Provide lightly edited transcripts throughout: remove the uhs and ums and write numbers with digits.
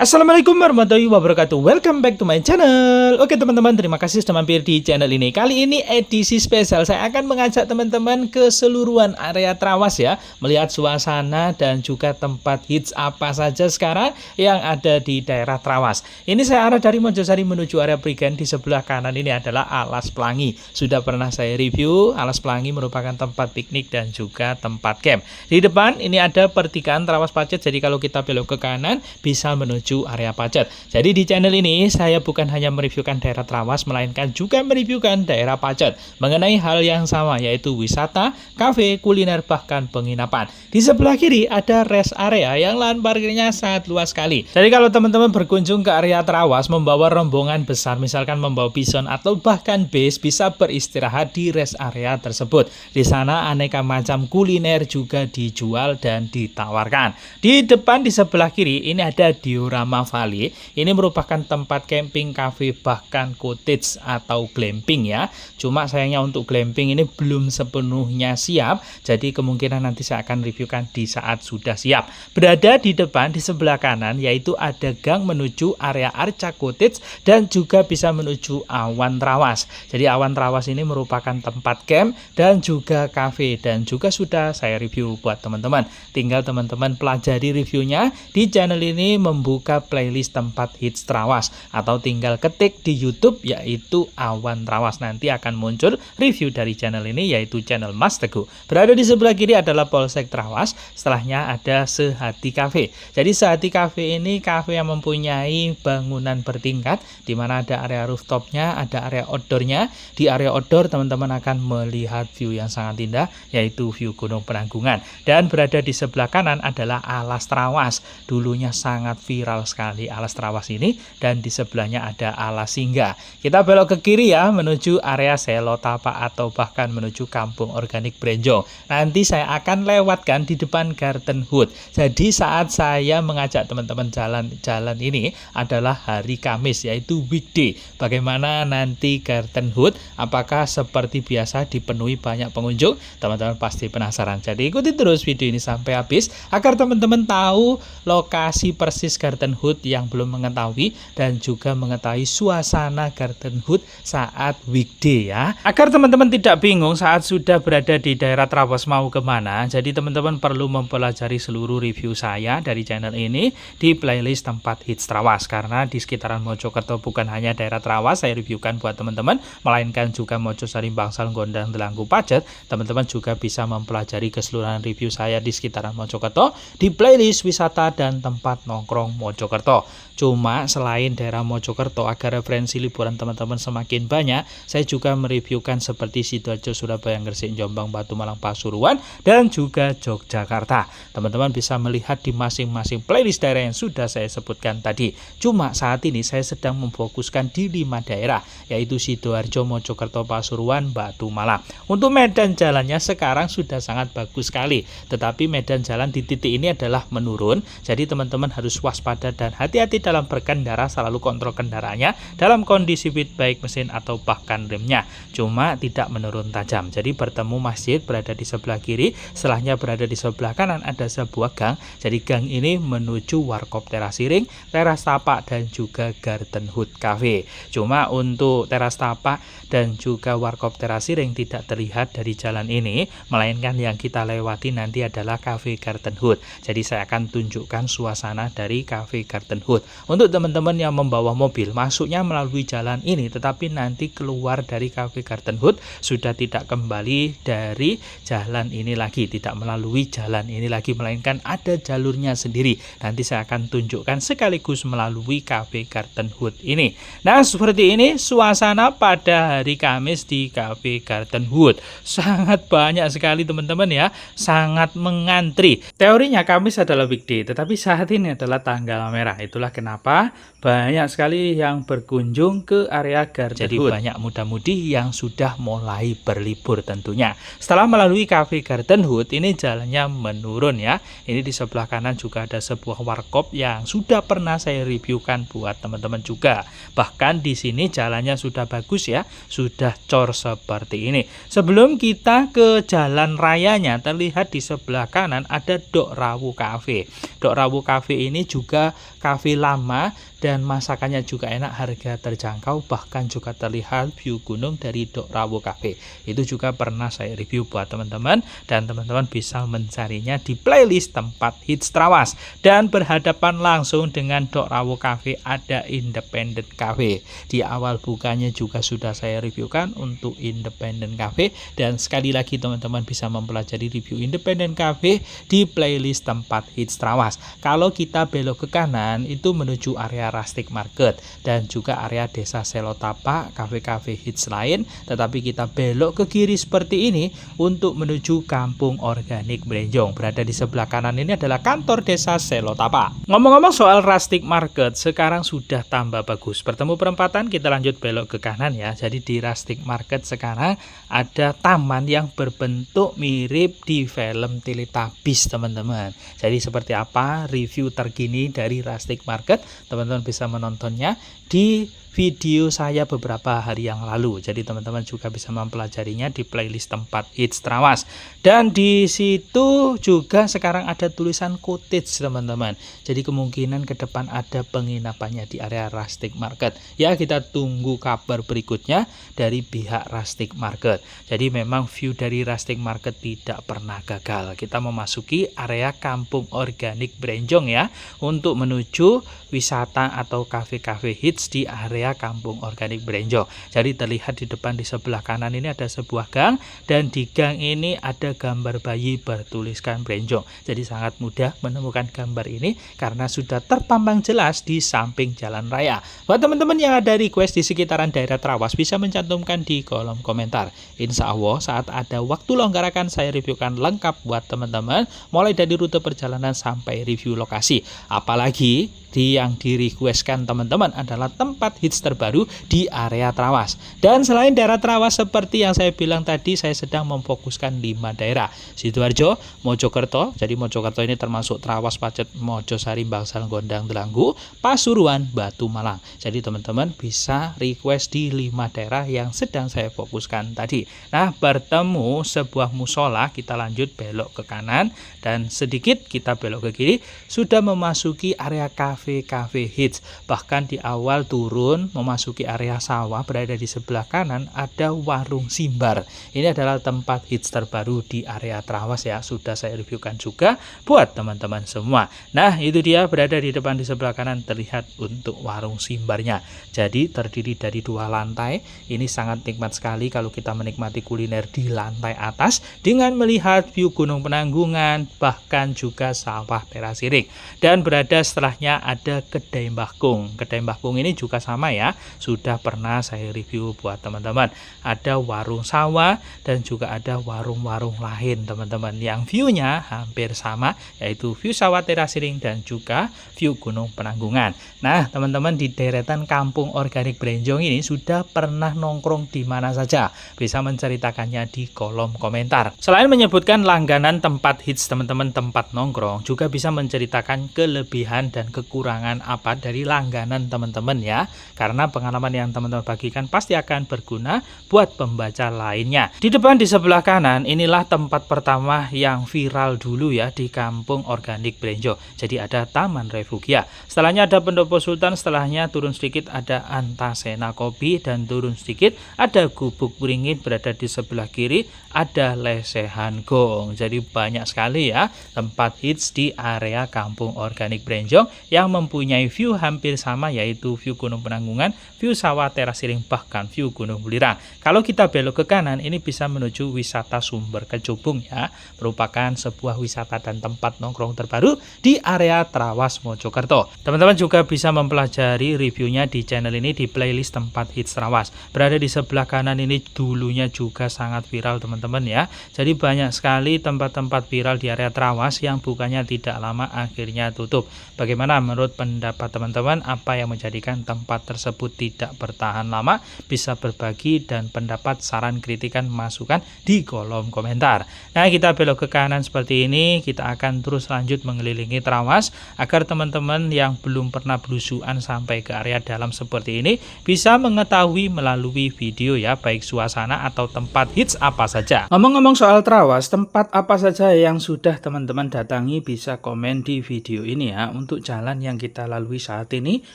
Assalamualaikum warahmatullahi wabarakatuh. Welcome back to my channel. Oke teman-teman, terima kasih sudah mampir di channel ini. Kali ini edisi spesial, saya akan mengajak teman-teman ke seluruhan area Trawas ya, melihat suasana dan juga tempat hits apa saja sekarang yang ada di daerah Trawas. Ini saya arah dari Mojosari menuju area Prigen. Di sebelah kanan ini adalah Alas Pelangi. Sudah pernah saya review. Alas Pelangi merupakan tempat piknik dan juga tempat camp. Di depan ini ada pertigaan Trawas Pacet. Jadi kalau kita belok ke kanan bisa menuju area Pacet. Jadi di channel ini saya bukan hanya mereviewkan daerah Trawas, melainkan juga mereviewkan daerah Pacet mengenai hal yang sama, yaitu wisata, kafe, kuliner, bahkan penginapan. Di sebelah kiri ada rest area yang lahan parkirnya sangat luas sekali. Jadi kalau teman-teman berkunjung ke area Trawas membawa rombongan besar, misalkan membawa bison atau bahkan base, bisa beristirahat di rest area tersebut. Di sana aneka macam kuliner juga dijual dan ditawarkan. Di depan di sebelah kiri ini ada Diorama Valley. Ini merupakan tempat camping, cafe, bahkan cottage atau glamping ya. Cuma sayangnya untuk glamping ini belum sepenuhnya siap. Jadi kemungkinan nanti saya akan reviewkan di saat sudah siap. Berada di depan di sebelah kanan yaitu ada gang menuju area Arca Cottage dan juga bisa menuju Awan Trawas. Jadi Awan Trawas ini merupakan tempat camp dan juga cafe, dan juga sudah saya review buat teman-teman. Tinggal teman-teman pelajari reviewnya. Di channel ini membuka playlist tempat hits Trawas, atau tinggal ketik di YouTube yaitu Awan Trawas. Nanti akan muncul review dari channel ini yaitu channel Mas Teguh. Berada di sebelah kiri adalah Polsek Trawas. Setelahnya ada Sehati Cafe. Jadi Sehati Cafe ini cafe yang mempunyai bangunan bertingkat, di mana ada area rooftopnya, ada area outdoornya. Di area outdoor teman-teman akan melihat view yang sangat indah, yaitu view Gunung Penanggungan. Dan berada di sebelah kanan adalah Alas Trawas. Dulunya sangat viral sekali Alas Trawas ini, dan di sebelahnya ada Alas Singgah. Kita belok ke kiri ya, menuju area Selotapak atau bahkan menuju Kampung Organik Brenjong. Nanti saya akan lewatkan di depan Garden Hood. Jadi saat saya mengajak teman-teman jalan-jalan ini adalah hari Kamis, yaitu weekday. Bagaimana nanti Garden Hood? Apakah seperti biasa dipenuhi banyak pengunjung? Teman-teman pasti penasaran. Jadi ikuti terus video ini sampai habis agar teman-teman tahu lokasi persis Garden Hood yang belum mengetahui, dan juga mengetahui suasana Garden Hood saat weekday ya. Agar teman-teman tidak bingung saat sudah berada di daerah Trawas mau kemana, jadi teman-teman perlu mempelajari seluruh review saya dari channel ini di playlist tempat hits Trawas. Karena di sekitaran Mojokerto bukan hanya daerah Trawas saya reviewkan buat teman-teman, melainkan juga Mojosari, Bangsal, Gondang, Delanggu, Pacet. Teman-teman juga bisa mempelajari keseluruhan review saya di sekitaran Mojokerto di playlist wisata dan tempat nongkrong Mojokerto. Cuma selain daerah Mojokerto, agar referensi liburan teman-teman semakin banyak, saya juga mereviewkan seperti Sidoarjo, Surabaya, Gresik, Jombang, Batu, Malang, Pasuruan, dan juga Yogyakarta. Teman-teman bisa melihat di masing-masing playlist daerah yang sudah saya sebutkan tadi. Cuma saat ini saya sedang memfokuskan di 5 daerah, yaitu Sidoarjo, Mojokerto, Pasuruan, Batu, Malang. Untuk medan jalannya sekarang sudah sangat bagus sekali, tetapi medan jalan di titik ini adalah menurun. Jadi teman-teman harus waspada dan hati-hati dalam berkendara, selalu kontrol kendaraannya dalam kondisi fit baik mesin atau bahkan remnya. Cuma tidak menurun tajam. Jadi bertemu masjid berada di sebelah kiri, setelahnya berada di sebelah kanan ada sebuah gang. Jadi gang ini menuju Warkop Teras Siring, Teras Tapak, dan juga Garden Hood Cafe. Cuma untuk Teras Tapak dan juga Warkop Teras Siring tidak terlihat dari jalan ini, melainkan yang kita lewati nanti adalah Cafe Garden Hood. Jadi saya akan tunjukkan suasana dari Cafe Garden Hood. Untuk teman-teman yang membawa mobil, masuknya melalui jalan ini, tetapi nanti keluar dari Cafe Garden Hood sudah tidak kembali dari jalan ini lagi, tidak melalui jalan ini lagi, melainkan ada jalurnya sendiri. Nanti saya akan tunjukkan sekaligus melalui Cafe Garden Hood ini. Nah, seperti ini suasana pada hari Kamis di Cafe Garden Hood. Sangat banyak sekali teman-teman ya, sangat mengantri. Teorinya Kamis adalah weekday, tetapi saat ini adalah tanggal merah. Itulah kenapa banyak sekali yang berkunjung ke area Garden Hood. Jadi banyak muda-mudi yang sudah mulai berlibur tentunya. Setelah melalui Cafe Garden Hood, ini jalannya menurun ya. Ini di sebelah kanan juga ada sebuah warkop yang sudah pernah saya reviewkan buat teman-teman juga. Bahkan di sini jalannya sudah bagus ya, sudah cor seperti ini. Sebelum kita ke jalan rayanya, terlihat di sebelah kanan ada Dok Rawu Cafe. Dok Rawu Cafe ini juga juga kafe lama dan masakannya juga enak, harga terjangkau, bahkan juga terlihat view gunung dari Dok Rawo Cafe. Itu juga pernah saya review buat teman-teman, dan teman-teman bisa mencarinya di playlist tempat hits Trawas. Dan berhadapan langsung dengan Dok Rawo Cafe ada Independent Cafe. Di awal bukanya juga sudah saya reviewkan untuk Independent Cafe, dan sekali lagi teman-teman bisa mempelajari review Independent Cafe di playlist tempat hits Trawas. Kalau kita belok ke kanan itu menuju area Rustic Market dan juga area Desa Selotapa, kafe-kafe hits lain, tetapi kita belok ke kiri seperti ini untuk menuju Kampung Organik Brenjong. Berada di sebelah kanan ini adalah kantor Desa Selotapa. Ngomong-ngomong soal Rustic Market, sekarang sudah tambah bagus. Bertemu perempatan, kita lanjut belok ke kanan ya. Jadi di Rustic Market sekarang ada taman yang berbentuk mirip di film Teletubbies, teman-teman. Jadi seperti apa review terkini dari Rustic Market, teman-teman bisa menontonnya di video saya beberapa hari yang lalu. Jadi teman-teman juga bisa mempelajarinya di playlist tempat hits Trawas. Dan di situ juga sekarang ada tulisan cottage, teman-teman. Jadi kemungkinan ke depan ada penginapannya di area Rustic Market. Ya, kita tunggu kabar berikutnya dari pihak Rustic Market. Jadi memang view dari Rustic Market tidak pernah gagal. Kita memasuki area Kampung Organik Brenjong ya, untuk menuju wisata atau kafe-kafe hits di area Kampung Organik Brenjong. Jadi terlihat di depan di sebelah kanan ini ada sebuah gang, dan di gang ini ada gambar bayi bertuliskan Brenjong. Jadi sangat mudah menemukan gambar ini karena sudah terpampang jelas di samping jalan raya. Buat teman-teman yang ada request di sekitaran daerah Trawas bisa mencantumkan di kolom komentar. Insya Allah saat ada waktu longgar akan saya reviewkan lengkap buat teman-teman, mulai dari rute perjalanan sampai review lokasi. Apalagi yang di requestkan teman-teman adalah tempat hits terbaru di area Trawas. Dan selain daerah Trawas, seperti yang saya bilang tadi, saya sedang memfokuskan 5 daerah: Sidoarjo, Mojokerto. Jadi Mojokerto ini termasuk Trawas, Pacet, Mojosari, Bangsal, Gondang, Delanggu, Pasuruan, Batu Malang. Jadi teman-teman bisa request di 5 daerah yang sedang saya fokuskan tadi. Nah, bertemu sebuah musola, kita lanjut belok ke kanan dan sedikit kita belok ke kiri, sudah memasuki area kafe hits. Bahkan di awal turun memasuki area sawah, berada di sebelah kanan ada warung Simbar. Ini adalah tempat hits terbaru di area Trawas ya, sudah saya reviewkan juga buat teman-teman semua. Nah, itu dia berada di depan di sebelah kanan, terlihat untuk warung Simbarnya. Jadi terdiri dari 2 lantai. Ini sangat nikmat sekali kalau kita menikmati kuliner di lantai atas dengan melihat view Gunung Penanggungan, bahkan juga sawah terasiring. Dan berada setelahnya ada Kedai Mbah Kung. Kedai Mbah Kung ini juga sama ya, sudah pernah saya review buat teman-teman. Ada warung sawah dan juga ada warung-warung lain teman-teman, yang view-nya hampir sama, yaitu view sawah terasiring dan juga view Gunung Penanggungan. Nah teman-teman, di deretan Kampung Organik Brenjong ini sudah pernah nongkrong di mana saja? Bisa menceritakannya di kolom komentar. Selain menyebutkan langganan tempat hits teman-teman, tempat nongkrong, juga bisa menceritakan kelebihan dan kekurangan apa dari langganan teman-teman ya, karena pengalaman yang teman-teman bagikan pasti akan berguna buat pembaca lainnya. Di depan di sebelah kanan inilah tempat pertama yang viral dulu ya di Kampung Organik Brenjong. Jadi ada Taman Refugia, setelahnya ada Pendopo Sultan, setelahnya turun sedikit ada Antasena Kopi, dan turun sedikit ada Gubuk Beringin, berada di sebelah kiri ada Lesehan Gong. Jadi banyak sekali ya tempat hits di area Kampung Organik Brenjong yang mempunyai view hampir sama, yaitu view Gunung Penanggungan, view sawah terasiring, bahkan view Gunung Bulirang. Kalau kita belok ke kanan ini bisa menuju wisata Sumber Kecubung ya, merupakan sebuah wisata dan tempat nongkrong terbaru di area Trawas Mojokerto. Teman-teman juga bisa mempelajari reviewnya di channel ini di playlist tempat hits Trawas. Berada di sebelah kanan ini dulunya juga sangat viral teman-teman ya. Jadi banyak sekali tempat-tempat viral di area Trawas yang bukannya tidak lama akhirnya tutup. Bagaimana menurut pendapat teman-teman, apa yang menjadikan tempat tersebut tidak bertahan lama? Bisa berbagi dan pendapat, saran, kritikan, masukan di kolom komentar. Nah, kita belok ke kanan seperti ini, kita akan terus lanjut mengelilingi Trawas agar teman-teman yang belum pernah belusuan sampai ke area dalam seperti ini bisa mengetahui melalui video ya, baik suasana atau tempat hits apa saja. Ngomong-ngomong soal Trawas, tempat apa saja yang sudah teman-teman datangi bisa komen di video ini ya, untuk jalan yang kita lalui saat ini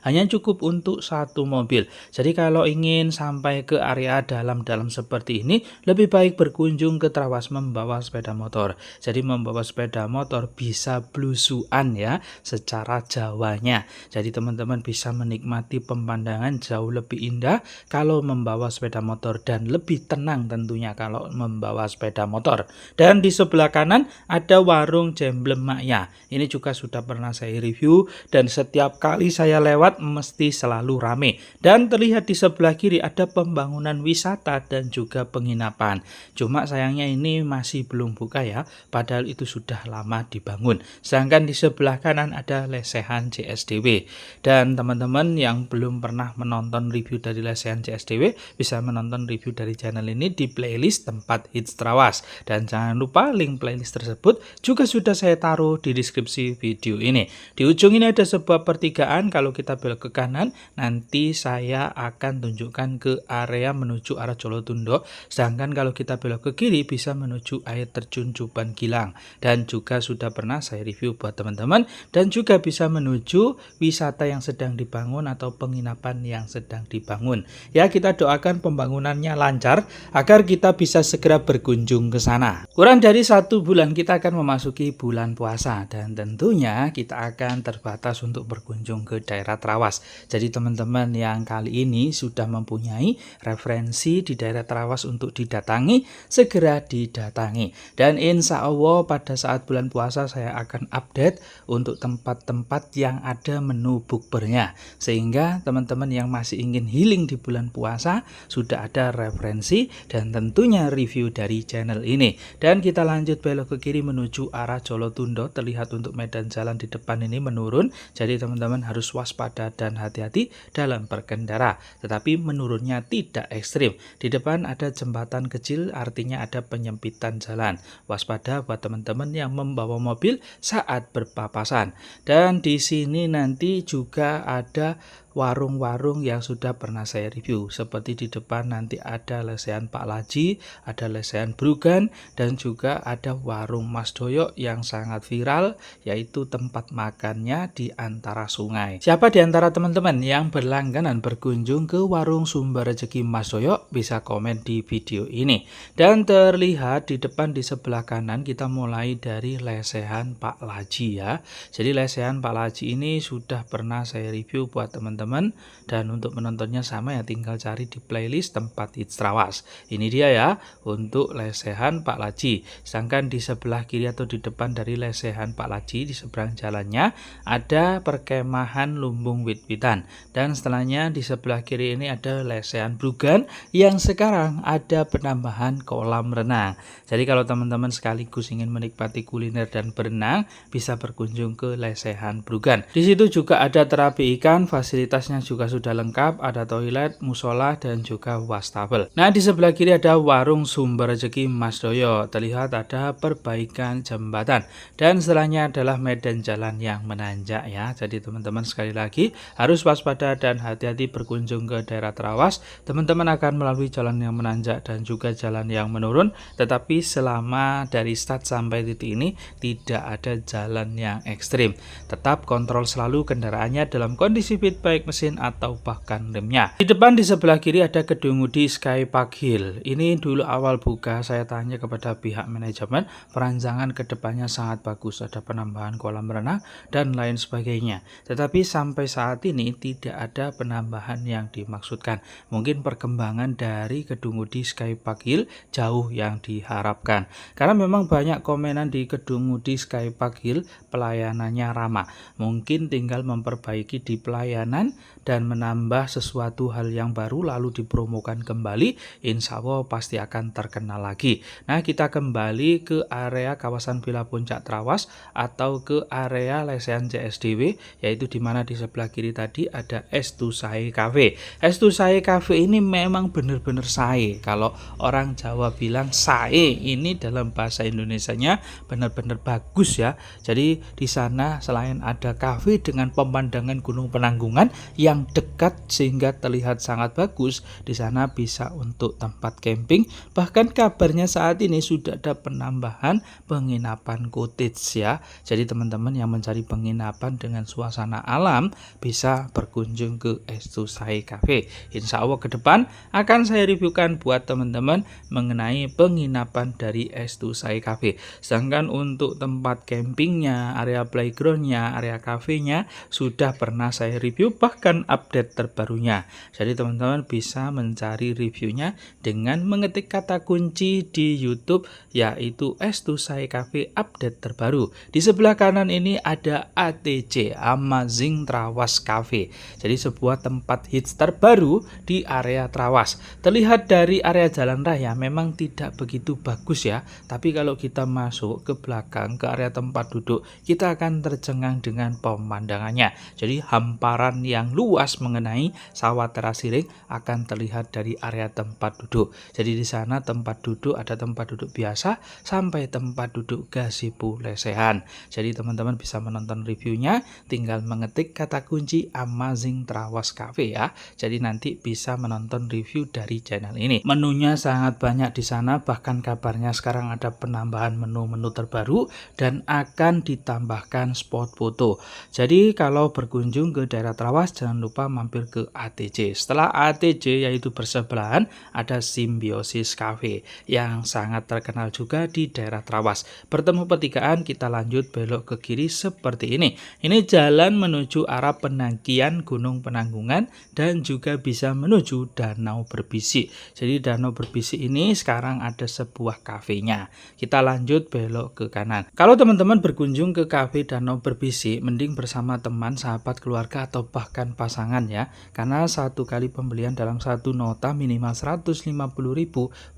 hanya cukup untuk satu mobil. Jadi kalau ingin sampai ke area dalam-dalam seperti ini, lebih baik berkunjung ke Trawas membawa sepeda motor. Jadi membawa sepeda motor bisa blusuan ya secara Jawanya. Jadi teman-teman bisa menikmati pemandangan jauh lebih indah kalau membawa sepeda motor dan lebih tenang tentunya kalau membawa sepeda motor. Dan di sebelah kanan ada warung Jemblem Makya. Ini juga sudah pernah saya review dan setiap kali saya lewat mesti selalu rame. Dan terlihat di sebelah kiri ada pembangunan wisata dan juga penginapan. Cuma sayangnya ini masih belum buka ya, padahal itu sudah lama dibangun. Sedangkan di sebelah kanan ada lesehan CSDW. Dan teman-teman yang belum pernah menonton review dari lesehan CSDW bisa menonton review dari channel ini di playlist tempat hits Trawas. Dan jangan lupa link playlist tersebut juga sudah saya taruh di deskripsi video ini. Di ujung ini ada sebuah pertigaan, kalau kita belok ke kanan nanti saya akan tunjukkan ke area menuju arah Jolotundo. Sedangkan kalau kita belok ke kiri bisa menuju air terjun Juban Gilang. Dan juga sudah pernah saya review buat teman-teman, dan juga bisa menuju wisata yang sedang dibangun atau penginapan yang sedang dibangun. Ya, kita doakan pembangunannya lancar agar kita bisa segera berkunjung ke sana. Kurang dari 1 bulan kita akan memasuki bulan puasa dan tentunya kita akan terbatas untuk berkunjung ke daerah Trawas. Jadi teman-teman yang kali ini sudah mempunyai referensi di daerah Trawas untuk didatangi, segera didatangi. Dan insya Allah pada saat bulan puasa saya akan update untuk tempat-tempat yang ada menu bukbernya, sehingga teman-teman yang masih ingin healing di bulan puasa sudah ada referensi dan tentunya review dari channel ini. Dan kita lanjut belok ke kiri menuju arah Jolotundo. Terlihat untuk medan jalan di depan ini menurun, jadi teman-teman harus waspada dan hati-hati dalam berkendara, tetapi menurunnya tidak ekstrim. Di depan ada jembatan kecil, artinya ada penyempitan jalan. Waspada buat teman-teman yang membawa mobil saat berpapasan. Dan di sini nanti juga ada warung-warung yang sudah pernah saya review. Seperti di depan nanti ada lesehan Pak Laji, ada lesehan Brugan, dan juga ada warung Mas Doyo yang sangat viral, yaitu tempat makannya di antara sungai. Siapa di antara teman-teman yang berlangganan berkunjung ke warung Sumber Rezeki Mas Doyo bisa komen di video ini. Dan terlihat di depan di sebelah kanan kita mulai dari lesehan Pak Laji ya. Jadi lesehan Pak Laji ini sudah pernah saya review buat teman-teman, dan untuk menontonnya sama ya, tinggal cari di playlist tempat hits Trawas. Ini dia ya untuk lesehan Pak Laji. Sedangkan di sebelah kiri atau di depan dari lesehan Pak Laji, di seberang jalannya ada perkemahan Lumbung Wit-Witan, dan setelahnya di sebelah kiri ini ada lesehan Brugan yang sekarang ada penambahan kolam renang. Jadi kalau teman-teman sekaligus ingin menikmati kuliner dan berenang bisa berkunjung ke lesehan Brugan. Di situ juga ada terapi ikan, fasilitasnya juga sudah lengkap, ada toilet, musola, dan juga wastafel. Nah, di sebelah kiri ada warung Sumber Rezeki Mas Doyo. Terlihat ada perbaikan jembatan, dan setelahnya adalah medan jalan yang menanjak ya. Jadi teman-teman sekali lagi harus waspada dan hati-hati berkunjung ke daerah Trawas. Teman-teman akan melalui jalan yang menanjak dan juga jalan yang menurun, tetapi selama dari start sampai titik ini tidak ada jalan yang ekstrim. Tetap kontrol selalu kendaraannya dalam kondisi fit baik mesin atau bahkan remnya. Di depan di sebelah kiri ada Kedungudi Sky Park Hill. Ini dulu awal buka saya tanya kepada pihak manajemen, perancangan kedepannya sangat bagus, ada penambahan kolam renang dan lain sebagainya. Tetapi sampai saat ini tidak ada penambahan yang dimaksudkan. Mungkin perkembangan dari Kedungudi Sky Park Hill jauh yang diharapkan. Karena memang banyak komenan di Kedungudi Sky Park Hill pelayanannya ramah. Mungkin tinggal memperbaiki di pelayanan dan menambah sesuatu hal yang baru lalu dipromokan kembali, insya Allah pasti akan terkenal lagi. Nah, kita kembali ke area kawasan Villa Puncak Trawas atau ke area lesehan CSDW, yaitu di mana di sebelah kiri tadi ada S2 Sae Cafe. S2 Sae Cafe ini memang benar-benar sae. Kalau orang Jawa bilang sae, ini dalam bahasa Indonesianya benar-benar bagus ya. Jadi di sana selain ada kafe dengan pemandangan Gunung Penanggungan yang dekat sehingga terlihat sangat bagus. Di sana bisa untuk tempat camping, bahkan kabarnya saat ini sudah ada penambahan penginapan cottage ya. Jadi teman-teman yang mencari penginapan dengan suasana alam bisa berkunjung ke Estusai Cafe. Insya Allah ke depan akan saya reviewkan buat teman-teman mengenai penginapan dari Estusai Cafe. Sedangkan untuk tempat campingnya, area playgroundnya, area kafenya sudah pernah saya review, bahkan update terbarunya. Jadi teman-teman bisa mencari reviewnya dengan mengetik kata kunci di YouTube yaitu Estusai Cafe update terbaru. Di sebelah kanan ini ada ATC, Amazing Trawas Cafe. Jadi sebuah tempat hits terbaru di area Trawas. Terlihat dari area jalan raya memang tidak begitu bagus ya, tapi kalau kita masuk ke belakang ke area tempat duduk, kita akan tercengang dengan pemandangannya. Jadi hamparan yang luas mengenai sawah terasiring akan terlihat dari area tempat duduk. Jadi di sana tempat duduk ada tempat duduk biasa sampai tempat duduk gazebo lesehan. Jadi teman-teman bisa menonton reviewnya, tinggal mengetik kata kunci Amazing Trawas Cafe ya. Jadi nanti bisa menonton review dari channel ini. Menunya sangat banyak di sana, bahkan kabarnya sekarang ada penambahan menu-menu terbaru dan akan ditambahkan spot foto. Jadi kalau berkunjung ke daerah Trawas jangan lupa mampir ke ATC. Setelah ATC yaitu bersebelahan ada Symbiosis Cafe yang sangat terkenal juga di daerah Trawas. Bertemu pertigaan kita lanjut belok ke kiri seperti ini. Ini jalan menuju arah pendakian Gunung Penanggungan dan juga bisa menuju Danau Berbisik. Jadi Danau Berbisik ini sekarang ada sebuah kafenya. Kita lanjut belok ke kanan. Kalau teman-teman berkunjung ke kafe Danau Berbisik, mending bersama teman, sahabat, keluarga atau bahkan pasangan ya. Karena satu kali pembelian dalam satu nota minimal 150.000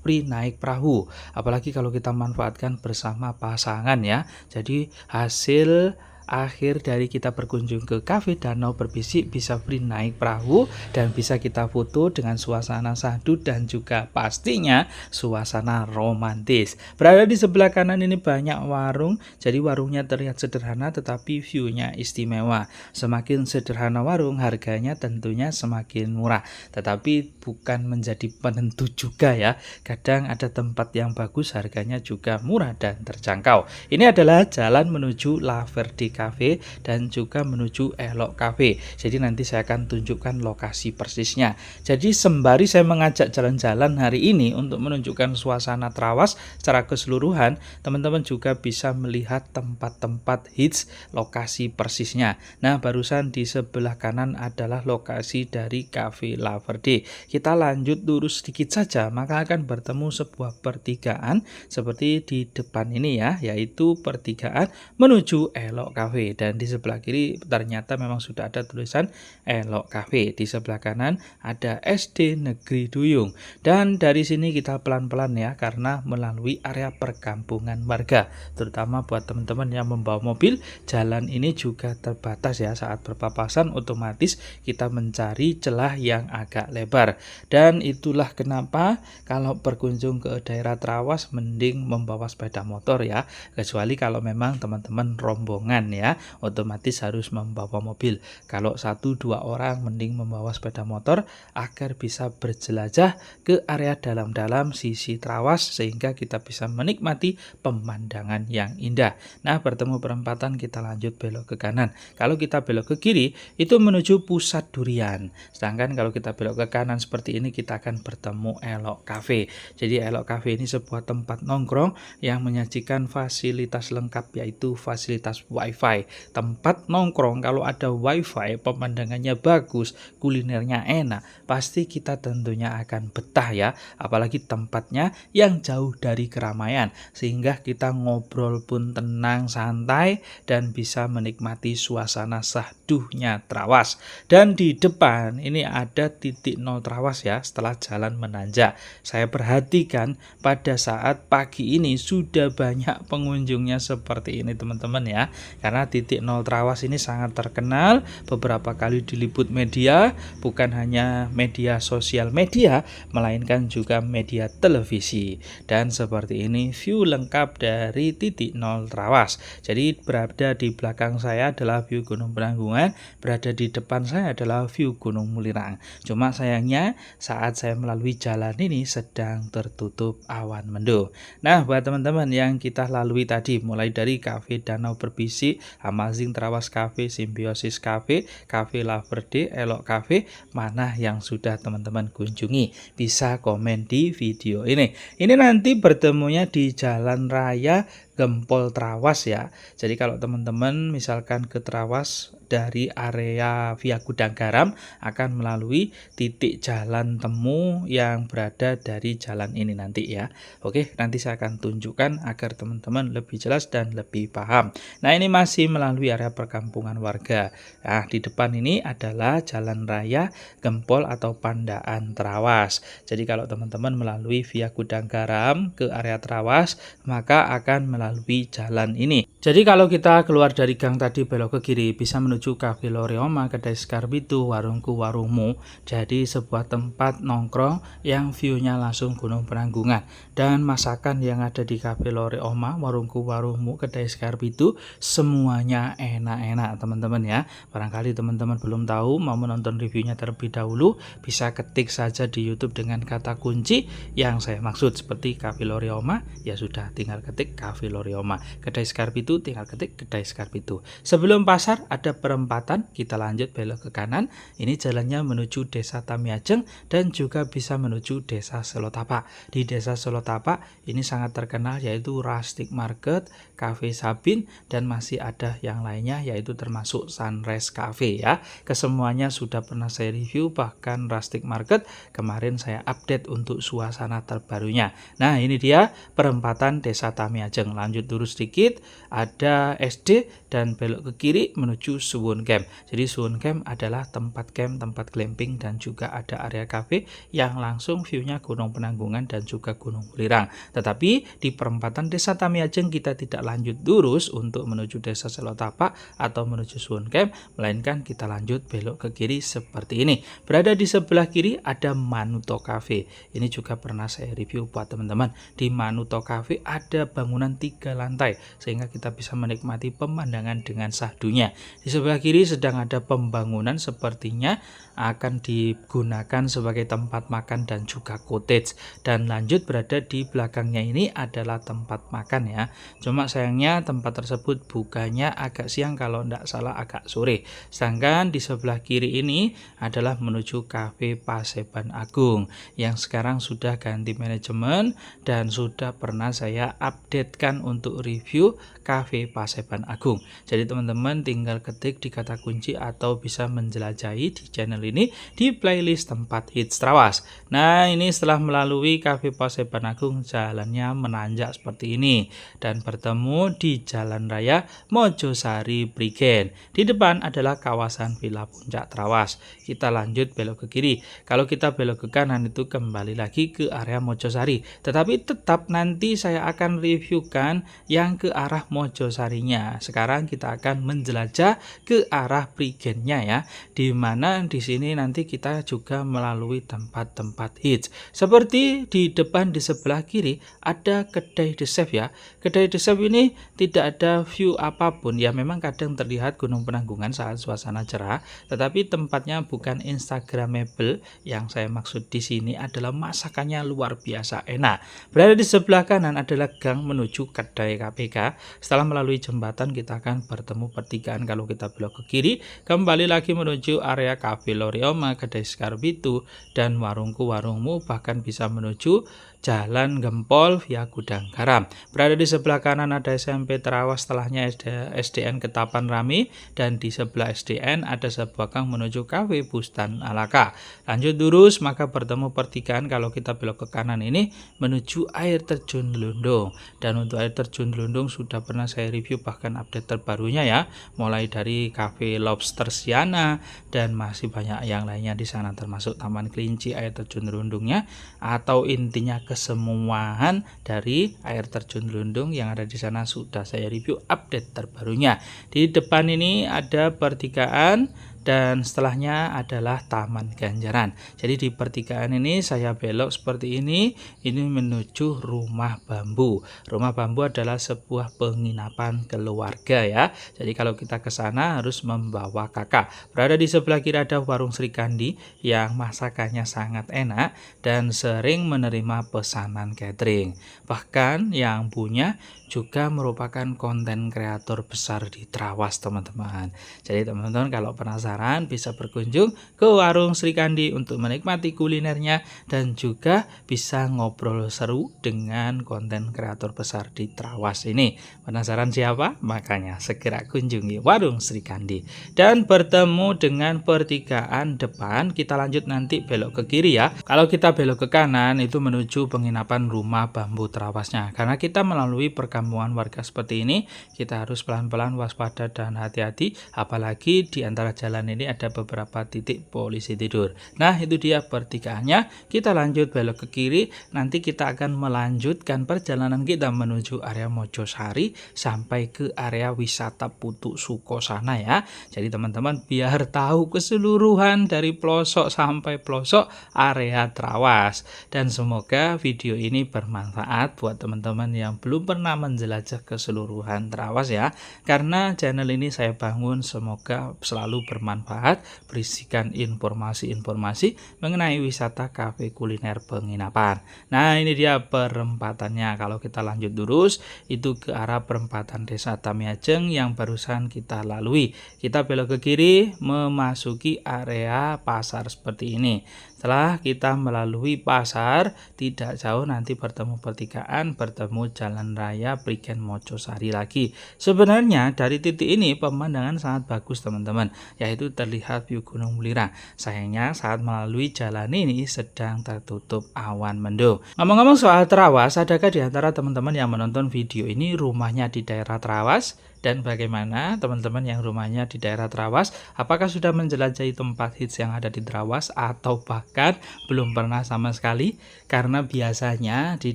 free naik perahu. Apalagi kalau kita manfaatkan bersama pasangan ya. Jadi hasil akhir dari kita berkunjung ke kafe Danau Berbisik bisa free naik perahu dan bisa kita foto dengan suasana syahdu dan juga pastinya suasana romantis. Berada di sebelah kanan ini banyak warung, jadi warungnya terlihat sederhana tetapi view-nya istimewa. Semakin sederhana warung, harganya tentunya semakin murah, tetapi bukan menjadi penentu juga ya. Kadang ada tempat yang bagus harganya juga murah dan terjangkau. Ini adalah jalan menuju La Verde Cafe dan juga menuju Elok Cafe. Jadi nanti saya akan tunjukkan lokasi persisnya. Jadi sembari saya mengajak jalan-jalan hari ini untuk menunjukkan suasana Trawas secara keseluruhan, teman-teman juga bisa melihat tempat-tempat hits lokasi persisnya. Nah, barusan di sebelah kanan adalah lokasi dari Cafe La Verde. Kita lanjut lurus sedikit saja, maka akan bertemu sebuah pertigaan seperti di depan ini ya, yaitu pertigaan menuju Elok Cafe. Dan di sebelah kiri ternyata memang sudah ada tulisan Elok Cafe. Di sebelah kanan ada SD Negeri Duyung. Dan dari sini kita pelan-pelan ya, karena melalui area perkampungan warga. Terutama buat teman-teman yang membawa mobil, jalan ini juga terbatas ya. Saat berpapasan otomatis kita mencari celah yang agak lebar. Dan itulah kenapa kalau berkunjung ke daerah Trawas mending membawa sepeda motor ya. Kecuali kalau memang teman-teman rombongan ya, otomatis harus membawa mobil. Kalau 1-2 orang mending membawa sepeda motor agar bisa berjelajah ke area dalam-dalam sisi Trawas sehingga kita bisa menikmati pemandangan yang indah. Nah, bertemu perempatan kita lanjut belok ke kanan. Kalau kita belok ke kiri itu menuju pusat durian. Sedangkan kalau kita belok ke kanan seperti ini kita akan bertemu Elok Cafe. Jadi Elok Cafe ini sebuah tempat nongkrong yang menyajikan fasilitas lengkap yaitu fasilitas wifi. Tempat nongkrong kalau ada wifi, pemandangannya bagus, kulinernya enak, pasti kita tentunya akan betah ya. Apalagi tempatnya yang jauh dari keramaian sehingga kita ngobrol pun tenang, santai dan bisa menikmati suasana syahdunya Trawas. Dan di depan ini ada titik nol Trawas ya, setelah jalan menanjak. Saya perhatikan pada saat pagi ini sudah banyak pengunjungnya seperti ini teman-teman ya. Karena karena titik nol Trawas ini sangat terkenal, beberapa kali diliput media, bukan hanya media sosial media, melainkan juga media televisi. Dan seperti ini view lengkap dari titik nol Trawas. Jadi berada di belakang saya adalah view Gunung Penanggungan, berada di depan saya adalah view Gunung Mulirang. Cuma sayangnya saat saya melalui jalan ini sedang tertutup awan mendung. Nah, buat teman-teman yang kita lalui tadi, mulai dari Cafe Danau Berbisik, Amazing Trawas Cafe, Simbiosis Cafe, Cafe Loverde, Elok Cafe, mana yang sudah teman-teman kunjungi? Bisa komen di video ini. Ini nanti bertemunya di Jalan Raya Gempol Trawas ya. Jadi kalau teman-teman misalkan ke Trawas dari area via Gudang Garam akan melalui titik jalan temu yang berada dari jalan ini nanti ya. Oke, nanti saya akan tunjukkan agar teman-teman lebih jelas dan lebih paham. Nah, ini masih melalui area perkampungan warga. Nah, di depan ini adalah Jalan Raya Gempol atau Pandaan Trawas. Jadi kalau teman-teman melalui via Gudang Garam ke area Trawas, maka akan melalui jalan ini. Jadi kalau kita keluar dari gang tadi belok ke kiri bisa menuju Cafe Lorioma, Kedai Skarbitu, Warungku Warungmu. Jadi sebuah tempat nongkrong yang view-nya langsung Gunung Penanggungan. Dan masakan yang ada di Cafe Lorioma, Warungku Warungmu, Kedai Skarbitu semuanya enak-enak teman-teman ya. Barangkali teman-teman belum tahu mau menonton reviewnya terlebih dahulu, bisa ketik saja di YouTube dengan kata kunci yang saya maksud seperti Cafe Lorioma, ya sudah tinggal ketik Cafe Lorioma. Kedai Skarbitu tinggal ketik Kedai Skarbitu. Sebelum pasar ada perempatan, kita lanjut belok ke kanan. Ini jalannya menuju Desa Tamiajeng dan juga bisa menuju Desa Selotapa. Di Desa Selotapa ini sangat terkenal yaitu Rustic Market, Cafe Sabin, dan masih ada yang lainnya yaitu termasuk Sunrise Cafe ya. Kesemuanya sudah pernah saya review, bahkan Rustic Market kemarin saya update untuk suasana terbarunya. Nah, ini dia perempatan Desa Tamiajeng. Lanjut lurus sedikit ada SD dan belok ke kiri menuju Suwon Camp. Jadi Suwon Camp adalah tempat camp, tempat glamping, dan juga ada area cafe yang langsung view-nya Gunung Penanggungan dan juga Gunung Mulirang. Tetapi di perempatan Desa Tamiajeng kita tidak lanjut lurus untuk menuju Desa Selotapa atau menuju Suwon Camp, melainkan kita lanjut belok ke kiri seperti ini. Berada di sebelah kiri ada Manuto Cafe. Ini juga pernah saya review buat teman-teman. Di Manuto Cafe ada bangunan 3 lantai sehingga kita bisa menikmati pemandangan dengan sahdunya. Di sebelah kiri sedang ada pembangunan, sepertinya akan digunakan sebagai tempat makan dan juga cottage. Dan lanjut berada di belakangnya ini adalah tempat makan ya. Cuma sayangnya tempat tersebut bukanya agak siang, kalau tidak salah agak sore. Sedangkan di sebelah kiri ini adalah menuju Cafe Paseban Agung yang sekarang sudah ganti manajemen dan sudah pernah saya updatekan untuk review Cafe Paseban Agung. Jadi teman-teman tinggal ketik di kata kunci atau bisa menjelajahi di channel ini di playlist tempat hits Trawas. Nah, ini setelah melalui Cafe Paseban Agung jalannya menanjak seperti ini dan bertemu di Jalan Raya Mojosari Prigen. Di depan adalah kawasan Villa Puncak Trawas. Kita lanjut belok ke kiri. Kalau kita belok ke kanan itu kembali lagi ke area Mojosari. Tetapi tetap nanti saya akan reviewkan yang ke arah Mojosarinya. Sekarang kita akan menjelajah ke arah Prigennya ya. Di mana di sini nanti kita juga melalui tempat-tempat hits. Seperti di depan di sebelah kiri ada Kedai The Chef ya. Kedai The Chef ini tidak ada view apapun ya, memang kadang terlihat Gunung Penanggungan saat suasana cerah, tetapi tempatnya bukan instagramable. Yang saya maksud di sini adalah masakannya luar biasa enak. Berada di sebelah kanan adalah gang menuju Kedai KPK. Setelah melalui jembatan kita akan bertemu pertigaan. Kalau kita belok ke kiri kembali lagi menuju area Cafe Lorioma, Kedai Skarbitu, dan Warungku Warungmu, bahkan bisa menuju Jalan Gempol via Gudang Garam. Berada di sebelah kanan ada SMP Trawas, setelahnya SDN Ketapan Rami, dan di sebelah SDN ada sebuah gang menuju Cafe Bustan Alaka. Lanjut lurus maka bertemu pertigaan. Kalau kita belok ke kanan ini menuju air terjun Lundung, dan untuk air terjun Lundung sudah pernah saya review bahkan update terbarunya ya, mulai dari Cafe Lobster Siana dan masih banyak yang lainnya di sana, termasuk Taman Kelinci, air terjun Lundungnya, atau intinya kesemuaan dari air terjun Lundung yang ada di sana sudah saya review update terbarunya. Di depan ini ada pertigaan dan setelahnya adalah Taman Ganjaran. Jadi di pertigaan ini saya belok seperti ini menuju Rumah Bambu. Rumah Bambu adalah sebuah penginapan keluarga ya. Jadi kalau kita ke sana harus membawa kakak. Berada di sebelah kiri ada Warung Sri Kandi yang masakannya sangat enak dan sering menerima pesanan catering. Bahkan yang punya juga merupakan konten kreator besar di Trawas, teman-teman. Jadi teman-teman kalau penasaran bisa berkunjung ke Warung Sri Kandi untuk menikmati kulinernya dan juga bisa ngobrol seru dengan konten kreator besar di Trawas ini. Penasaran siapa? Makanya segera kunjungi Warung Sri Kandi. Dan bertemu dengan pertigaan depan, kita lanjut nanti belok ke kiri ya. Kalau kita belok ke kanan itu menuju penginapan Rumah Bambu Trawasnya. Karena kita melalui perkampungan warga seperti ini, kita harus pelan-pelan waspada dan hati-hati, apalagi di antara jalan ini ada beberapa titik polisi tidur. Nah itu dia pertigaannya. Kita lanjut belok ke kiri, nanti kita akan melanjutkan perjalanan kita menuju area Mojosari sampai ke area wisata Putuk Suko sana ya. Jadi teman-teman biar tahu keseluruhan dari pelosok sampai pelosok area Trawas, dan semoga video ini bermanfaat buat teman-teman yang belum pernah menjelajah keseluruhan Trawas ya. Karena channel ini saya bangun semoga selalu bermanfaat, berisikan informasi-informasi mengenai wisata kafe kuliner penginapan. Nah ini dia perempatannya. Kalau kita lanjut lurus itu ke arah perempatan Desa Tamiajeng yang barusan kita lalui. Kita belok ke kiri memasuki area pasar seperti ini. Setelah kita melalui pasar, tidak jauh nanti bertemu pertigaan, bertemu jalan raya Prigen Mojosari lagi. Sebenarnya dari titik ini pemandangan sangat bagus teman-teman, yaitu terlihat view Gunung Welirang. Sayangnya saat melalui jalan ini sedang tertutup awan mendung. Ngomong-ngomong soal Trawas, adakah di antara teman-teman yang menonton video ini rumahnya di daerah Trawas? Dan bagaimana teman-teman yang rumahnya di daerah Trawas, apakah sudah menjelajahi tempat hits yang ada di Trawas atau bahkan belum pernah sama sekali? Karena biasanya di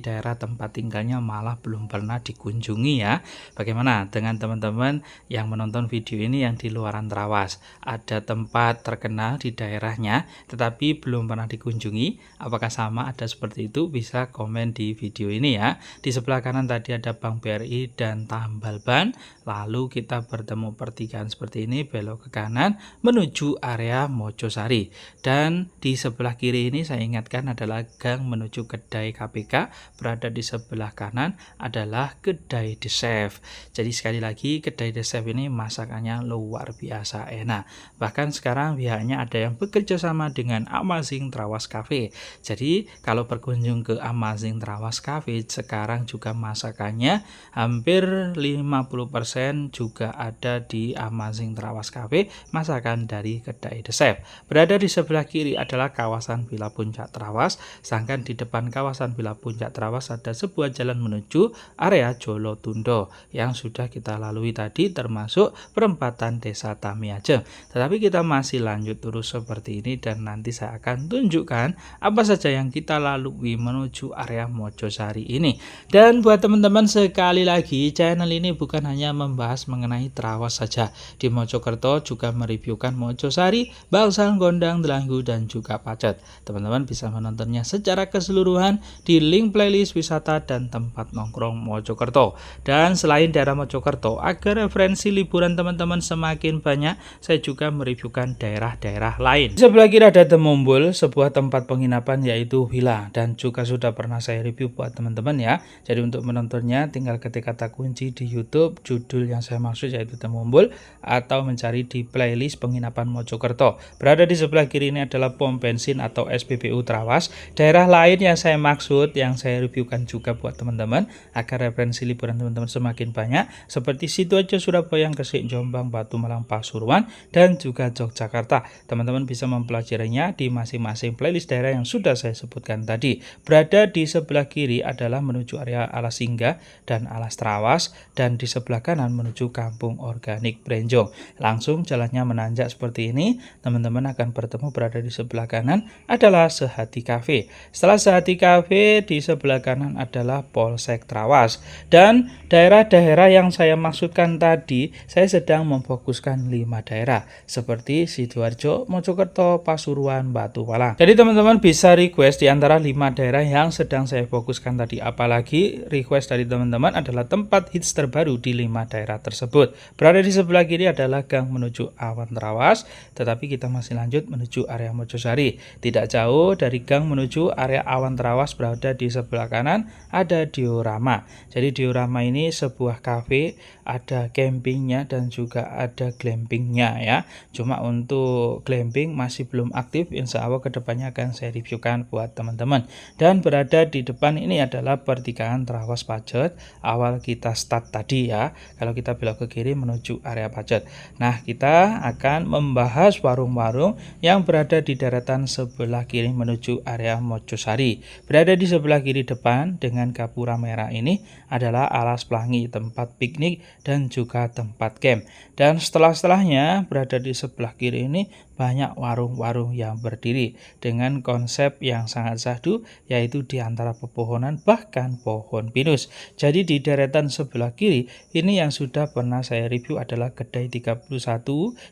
daerah tempat tinggalnya malah belum pernah dikunjungi ya. Bagaimana dengan teman-teman yang menonton video ini yang di luaran Trawas? Ada tempat terkenal di daerahnya tetapi belum pernah dikunjungi? Apakah sama ada seperti itu? Bisa komen di video ini ya. Di sebelah kanan tadi ada Bank BRI dan Tambal Ban. Lalu kita bertemu pertigaan seperti ini, belok ke kanan menuju area Mojosari. Dan di sebelah kiri ini saya ingatkan adalah gang menuju kedai KPK. Berada di sebelah kanan adalah kedai The Chef. Jadi sekali lagi kedai The Chef ini masakannya luar biasa enak. Bahkan sekarang pihaknya ada yang bekerja sama dengan Amazing Trawas Cafe. Jadi kalau berkunjung ke Amazing Trawas Cafe sekarang juga masakannya hampir 50% juga ada di Amazing Trawas Cafe, masakan dari kedai The Chef. Berada di sebelah kiri adalah kawasan Villa Puncak Trawas, sedangkan di depan kawasan Villa Puncak Trawas ada sebuah jalan menuju area Jolotundo yang sudah kita lalui tadi, termasuk perempatan Desa Tamiajeng. Tetapi kita masih lanjut terus seperti ini dan nanti saya akan tunjukkan apa saja yang kita lalui menuju area Mojosari ini. Dan buat teman-teman sekali lagi, channel ini bukan hanya membahas mengenai Trawas saja. Di Mojokerto juga mereviewkan Mojosari, Bangsal, Gondang, Delanggu, dan juga Pacet. Teman-teman bisa menontonnya secara keseluruhan di link playlist wisata dan tempat nongkrong Mojokerto. Dan selain daerah Mojokerto, agar referensi liburan teman-teman semakin banyak, saya juga mereviewkan daerah-daerah lain. Di sebelah kiri ada Temumbul, sebuah tempat penginapan yaitu villa, dan juga sudah pernah saya review buat teman-teman ya. Jadi untuk menontonnya tinggal ketik kata kunci di YouTube, judul yang saya maksud yaitu Temumbul, atau mencari di playlist penginapan Mojokerto. Berada di sebelah kiri ini adalah pom bensin atau SPBU Trawas. Daerah lain yang saya maksud, yang saya reviewkan juga buat teman-teman agar referensi liburan teman-teman semakin banyak, seperti Sidoarjo, Surabaya, Gresik, Jombang, Batu Malang, Pasuruan, dan juga Yogyakarta. Teman-teman bisa mempelajarinya di masing-masing playlist daerah yang sudah saya sebutkan tadi. Berada di sebelah kiri adalah menuju area Alas Singgah dan Alas Trawas, dan di sebelah kanan menuju Kampung Organik Brenjong. Langsung jalannya menanjak seperti ini, teman-teman akan bertemu berada di sebelah kanan adalah Sehati Cafe. Setelah Sehati Cafe, di sebelah kanan adalah Polsek Trawas. Dan daerah-daerah yang saya maksudkan tadi, saya sedang memfokuskan 5 daerah seperti Sidoarjo, Mojokerto, Pasuruan, Batu Palang. Jadi teman-teman bisa request di antara 5 daerah yang sedang saya fokuskan tadi. Apalagi request dari teman-teman adalah tempat hits terbaru di 5 daerah tersebut. Berada di sebelah kiri adalah gang menuju Awan Trawas, tetapi kita masih lanjut menuju area Mojosari. Tidak jauh dari gang menuju area Awan Trawas, berada di sebelah kanan ada Diorama. Jadi Diorama ini sebuah cafe, ada campingnya dan juga ada glampingnya ya. Cuma untuk glamping masih belum aktif, insya Allah kedepannya akan saya reviewkan buat teman-teman. Dan berada di depan ini adalah pertigaan Trawas Pacet, awal kita start tadi ya. Kalau kita belok ke kiri menuju area Pacet. Nah, kita akan membahas warung-warung yang berada di deretan sebelah kiri menuju area Mojosari. Berada di sebelah kiri depan dengan gapura merah ini adalah Alas Pelangi, tempat piknik dan juga tempat camp. Dan setelahnya berada di sebelah kiri ini banyak warung-warung yang berdiri dengan konsep yang sangat syahdu, yaitu di antara pepohonan bahkan pohon pinus. Jadi di deretan sebelah kiri ini yang sudah pernah saya review adalah Kedai 31,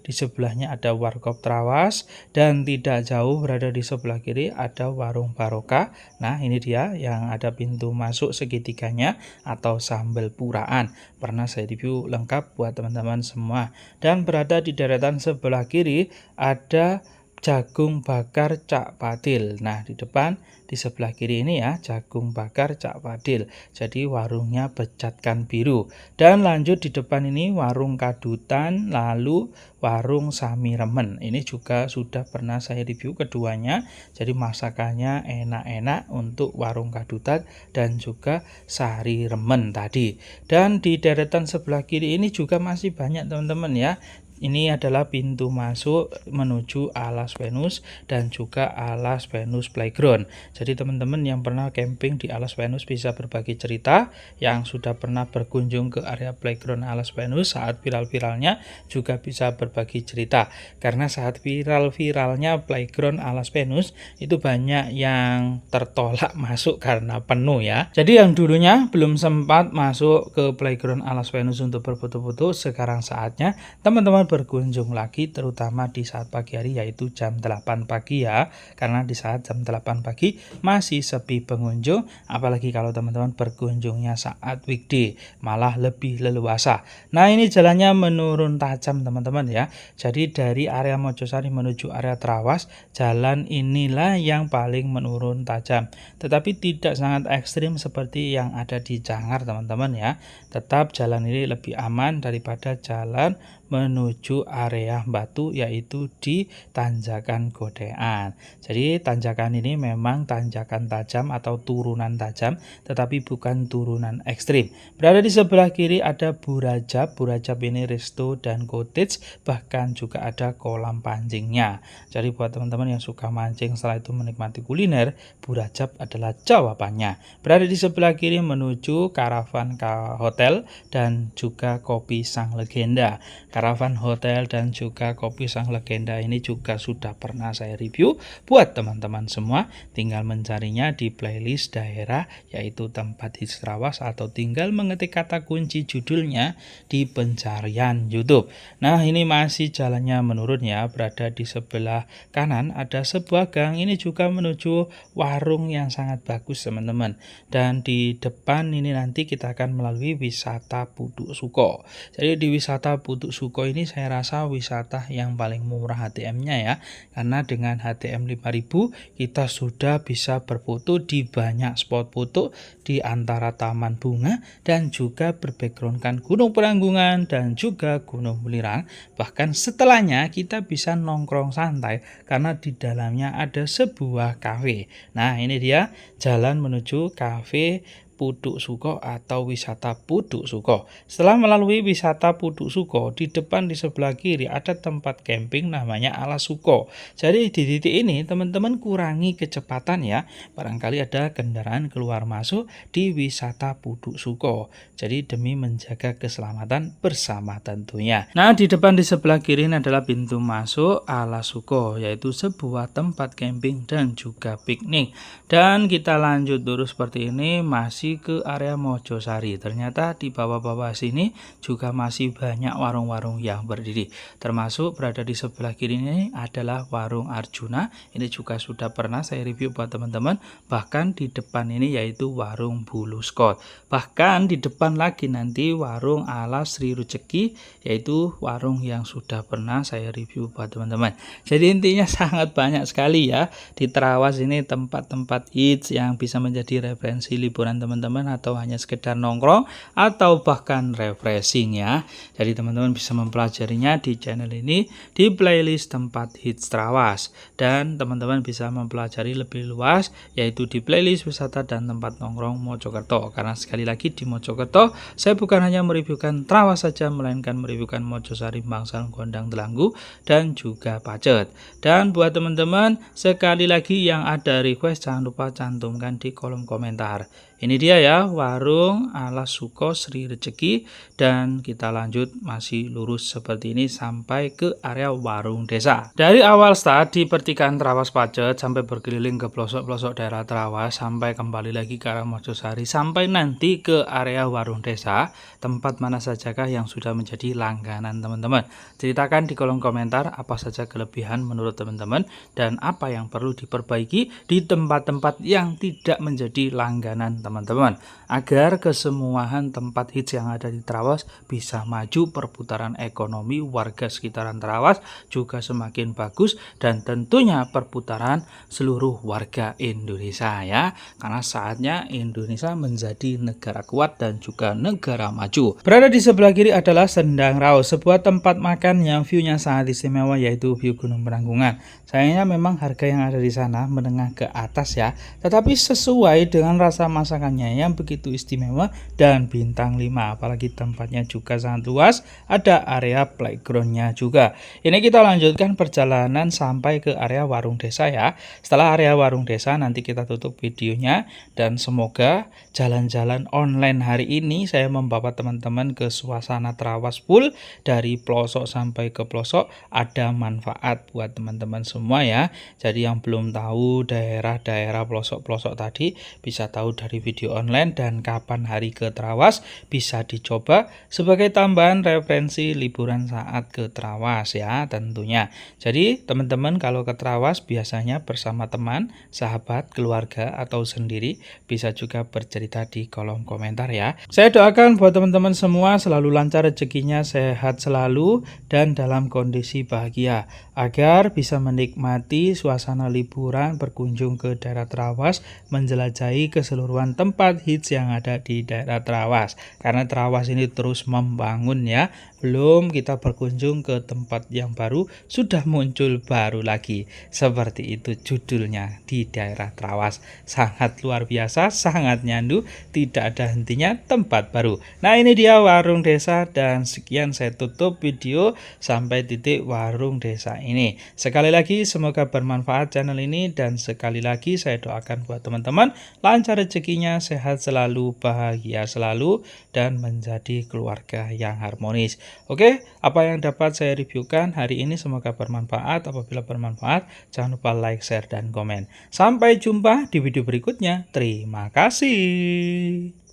di sebelahnya ada Warkop Trawas, dan tidak jauh berada di sebelah kiri ada Warung Barokah. Nah, ini dia yang ada pintu masuk segitiganya atau sambal puraan. Pernah saya review lengkap buat teman-teman semua. Dan berada di deretan sebelah kiri ada Jagung Bakar Cak Padil. Nah, di depan di sebelah kiri ini ya, Jagung Bakar Cak Padil. Jadi warungnya becatkan biru. Dan lanjut di depan ini Warung Kadutan, lalu Warung Sami Remen. Ini juga sudah pernah saya review keduanya. Jadi masakannya enak-enak untuk Warung Kadutan dan juga Sari Remen tadi. Dan di deretan sebelah kiri ini juga masih banyak teman-teman ya. Ini adalah pintu masuk menuju Alas Venus dan juga Alas Venus Playground. Jadi teman-teman yang pernah camping di Alas Venus bisa berbagi cerita, yang sudah pernah berkunjung ke area Playground Alas Venus saat viral-viralnya juga bisa berbagi cerita. Karena saat viral-viralnya Playground Alas Venus itu banyak yang tertolak masuk karena penuh ya. Jadi yang dulunya belum sempat masuk ke Playground Alas Venus untuk berfoto-foto, sekarang saatnya teman-teman berkunjung lagi, terutama di saat pagi hari, yaitu jam 8 pagi ya, karena di saat jam 8 pagi masih sepi pengunjung, apalagi kalau teman-teman berkunjungnya saat weekday malah lebih leluasa. Nah, ini jalannya menurun tajam teman-teman ya. Jadi dari area Mojosari menuju area Trawas, jalan inilah yang paling menurun tajam, tetapi tidak sangat ekstrim seperti yang ada di Jangar teman-teman ya. Tetap jalan ini lebih aman daripada jalan menuju area Batu, yaitu di Tanjakan Godean. Jadi tanjakan ini memang tanjakan tajam atau turunan tajam, tetapi bukan turunan ekstrim. Berada di sebelah kiri ada Burajab. Burajab ini resto dan cottage, bahkan juga ada kolam pancingnya. Jadi buat teman-teman yang suka mancing setelah itu menikmati kuliner, Burajab adalah jawabannya. Berada di sebelah kiri menuju Karavan Hotel dan juga Kopi Sang Legenda. Karavan Hotel dan juga Kopi Sang Legenda ini juga sudah pernah saya review buat teman-teman semua. Tinggal mencarinya di playlist daerah, yaitu tempat hits Trawas, atau tinggal mengetik kata kunci judulnya di pencarian YouTube. Nah, ini masih jalannya menurun ya. Berada di sebelah kanan ada sebuah gang, ini juga menuju warung yang sangat bagus teman-teman. Dan di depan ini nanti kita akan melalui wisata Putuk Suko. Jadi di wisata Putuk Suko ini saya rasa wisata yang paling murah HTM-nya ya, karena dengan HTM 5.000 kita sudah bisa berfoto di banyak spot foto di antara taman bunga dan juga berbackgroundkan Gunung Penanggungan dan juga Gunung Welirang. Bahkan setelahnya kita bisa nongkrong santai karena di dalamnya ada sebuah kafe. Nah, ini dia jalan menuju kafe Puduk Suko atau wisata Puduk Suko. Setelah melalui wisata Puduk Suko, di depan di sebelah kiri ada tempat camping namanya Alas Suko. Jadi di titik ini teman-teman kurangi kecepatan ya. Barangkali ada kendaraan keluar masuk di wisata Puduk Suko. Jadi demi menjaga keselamatan bersama tentunya. Nah, di depan di sebelah kiri ini adalah pintu masuk Alas Suko, yaitu sebuah tempat camping dan juga piknik. Dan kita lanjut terus seperti ini masih ke area Mojosari. Ternyata di bawah-bawah sini juga masih banyak warung-warung yang berdiri. Termasuk berada di sebelah kiri ini adalah warung Arjuna. Ini juga sudah pernah saya review buat teman-teman. Bahkan di depan ini yaitu warung Bulu Scott. Bahkan di depan lagi nanti warung Alas Sri Rejeki, yaitu warung yang sudah pernah saya review buat teman-teman. Jadi intinya sangat banyak sekali ya di Trawas ini tempat-tempat hits yang bisa menjadi referensi liburan teman-teman, atau hanya sekedar nongkrong atau bahkan refreshing ya. Jadi teman-teman bisa mempelajarinya di channel ini di playlist tempat hits Trawas, dan teman-teman bisa mempelajari lebih luas yaitu di playlist wisata dan tempat nongkrong Mojokerto. Karena sekali lagi di Mojokerto saya bukan hanya mereviewkan Trawas saja, melainkan mereviewkan Mojosari, Bangsal, Gondang, Delanggu dan juga Pacet. Dan buat teman-teman sekali lagi yang ada request jangan lupa cantumkan di kolom komentar. Ini dia ya warung Alas Suko Sri Rejeki, dan kita lanjut masih lurus seperti ini sampai ke area warung desa. Dari awal start di pertigaan Trawas Pacet sampai berkeliling ke pelosok-pelosok daerah Trawas sampai kembali lagi ke arah Mojosari sampai nanti ke area warung desa, tempat mana sajakah yang sudah menjadi langganan teman-teman? Ceritakan di kolom komentar apa saja kelebihan menurut teman-teman dan apa yang perlu diperbaiki di tempat-tempat yang tidak menjadi langganan teman-teman, agar kesemuahan tempat hits yang ada di Trawas bisa maju, perputaran ekonomi warga sekitaran Trawas juga semakin bagus, dan tentunya perputaran seluruh warga Indonesia ya, karena saatnya Indonesia menjadi negara kuat dan juga negara maju. Berada di sebelah kiri adalah Sendang Raus, sebuah tempat makan yang view-nya sangat istimewa, yaitu view Gunung Penanggungan. Sayangnya memang harga yang ada di sana menengah ke atas ya, tetapi sesuai dengan rasa masakannya yang begitu istimewa dan bintang 5, apalagi tempatnya juga sangat luas, ada area playgroundnya juga. Ini kita lanjutkan perjalanan sampai ke area warung desa ya. Setelah area warung desa nanti kita tutup videonya, dan semoga jalan-jalan online hari ini saya membawa teman-teman ke suasana Trawas full dari pelosok sampai ke pelosok, ada manfaat buat teman-teman semua ya. Jadi yang belum tahu daerah-daerah pelosok-pelosok tadi bisa tahu dari video online, dan kapan hari ke Trawas bisa dicoba sebagai tambahan referensi liburan saat ke Trawas ya tentunya. Jadi teman-teman kalau ke Trawas biasanya bersama teman, sahabat, keluarga atau sendiri, bisa juga bercerita di kolom komentar ya. Saya doakan buat teman-teman semua selalu lancar rezekinya, sehat selalu dan dalam kondisi bahagia, agar bisa menikmati suasana liburan berkunjung ke daerah Trawas, menjelajahi keseluruhan tempat hits yang ada di daerah Trawas. Karena Trawas ini terus membangun ya, belum kita berkunjung ke tempat yang baru sudah muncul baru lagi. Seperti itu judulnya di daerah Trawas, sangat luar biasa, sangat nyandu, tidak ada hentinya tempat baru. Nah ini dia warung desa, dan sekian saya tutup video sampai titik warung desa ini. Sekali lagi semoga bermanfaat channel ini, dan sekali lagi saya doakan buat teman-teman lancar rezekinya, sehat selalu, bahagia selalu, dan menjadi keluarga yang harmonis. Oke, apa yang dapat saya reviewkan hari ini semoga bermanfaat. Apabila bermanfaat jangan lupa like, share, dan komen. Sampai jumpa di video berikutnya. Terima kasih.